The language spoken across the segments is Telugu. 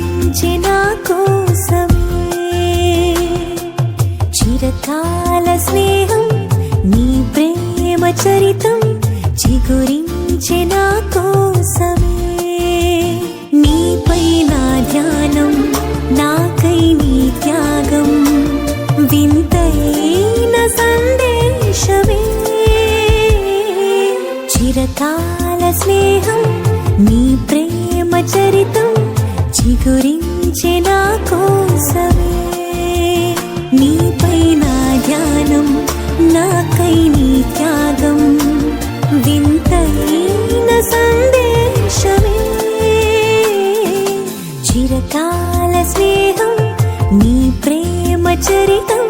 చిగురించే నా కోసమే చిరకాల స్నేహం నీ ప్రేమ చరితం చిగురించే నా కోసమే నీపై నా ధ్యానం నాకై నీ త్యాగం వింతైన సందేశమే చిరకాల స్నేహం నీ ప్రేమ చరితం చిగురించే నా కోసమే నీపై నా ధ్యానం నాకై నీ త్యాగం వింతైన సందేశమే చిరకాల స్నేహం నీ ప్రేమ చరితం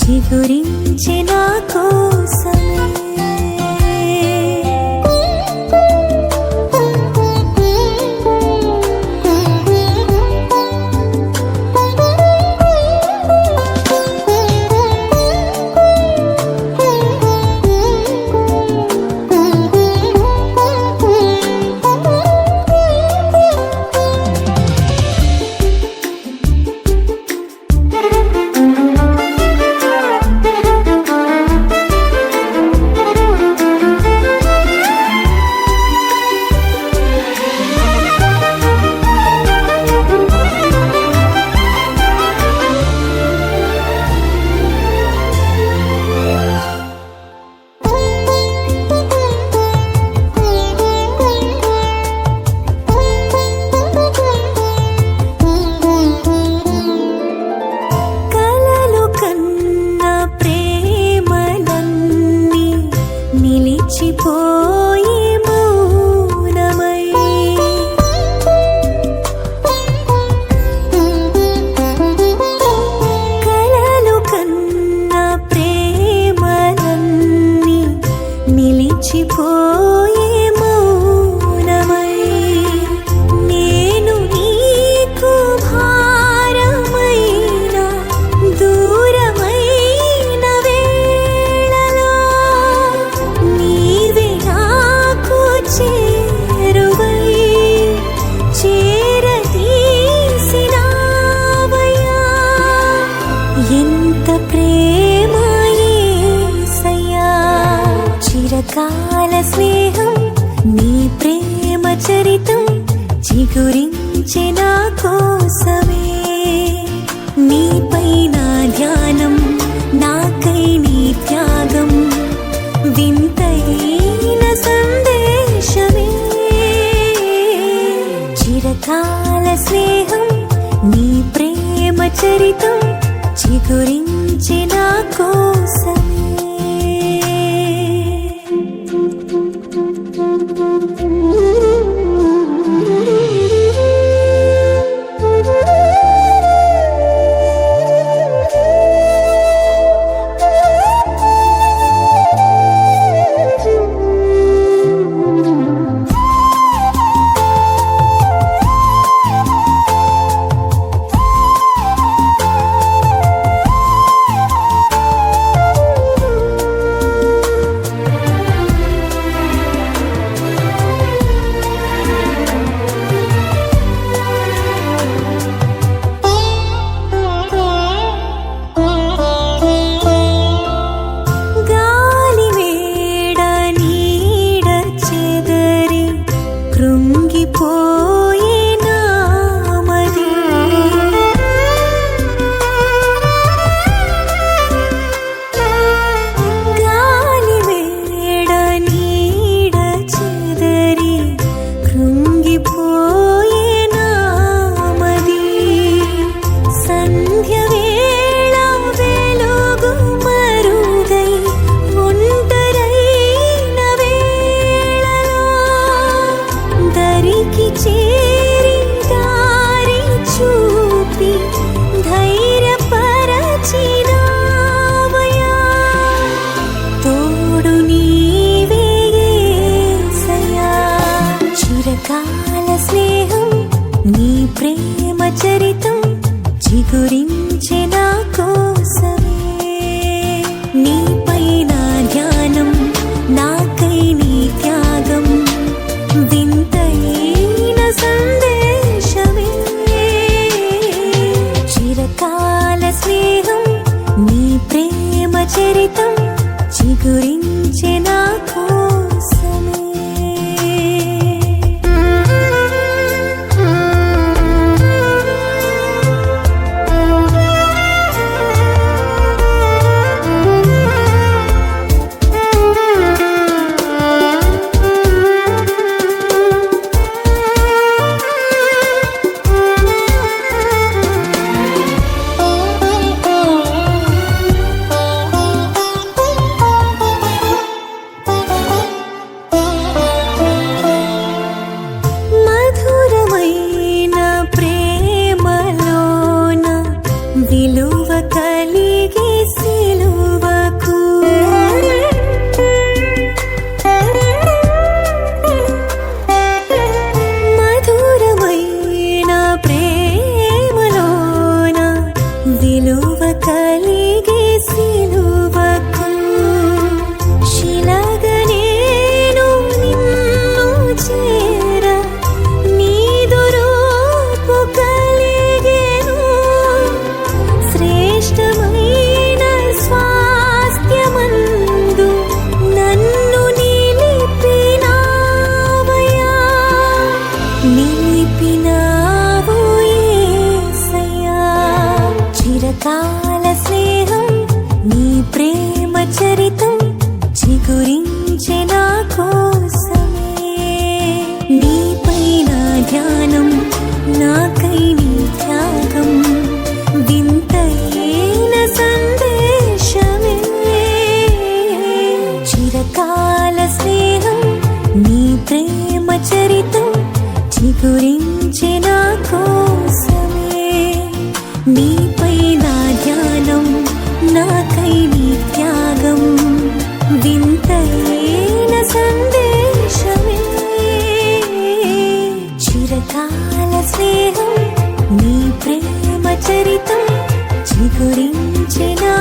చిగురించే నా కోసమే నిలిచిపోయే మౌనమై కలలు కన్న ప్రేమలన్నీ నిలిచిపోయే మౌనమై నేను నీకు భారమైన దూరమైన వేళలో నీవే నాకు చేరువై చేరదీసినావయ్యా ఎంత ప్రేమ యేసయ్యా చిరకాల స్నేహం నీ ప్రేమ చరితం చిగురించే నా కోసమే నీపై నా ధ్యానం నాకై నీ త్యాగం వింతైన సందేశమే చిరకాల స్నేహం నీ ప్రేమ చరితం చిగురించే నా కోసమే కృంగిపోయే నామది గాలి వేడ నీడ చెదరి కృంగిపోయే నామది సంధ్య వేళ వెలుగు మరుగై ఒంటరైన వేళలో దరికి చేరి దారి చూపి ధైర్యపరచినావయ్యా తోడు నీవే యేసయ్యా చిరకాల స్నేహం నీ ప్రేమ చరితం చిగురించే నా కోసమే నీపై నా ధ్యానం నాకై నీ త్యాగం వింతైన సందేశమే చరితం చిగురించే నా కోసమే. విలువ కలిగి సిలువకు మధురమైన ప్రేమలోన విలువ కలిగి సిలువకు శిలగా నేను నిన్ను చేర నీదు రూపు కలిగెను శ్రేష్టమైన స్వాస్థ్యమందు నన్ను నిలిపినావయ్యా నిలిపినావు యేసయ్యా. చిరకాల స్నేహం నీ ప్రేమ చరితం చిగురించే నా కోసమే. నీపైన ధ్యానం నాకై నీ త్యాగం వింతైన సందేశమే. చిరకాల స్నేహం నీ ప్రేమ చరితం చిగురి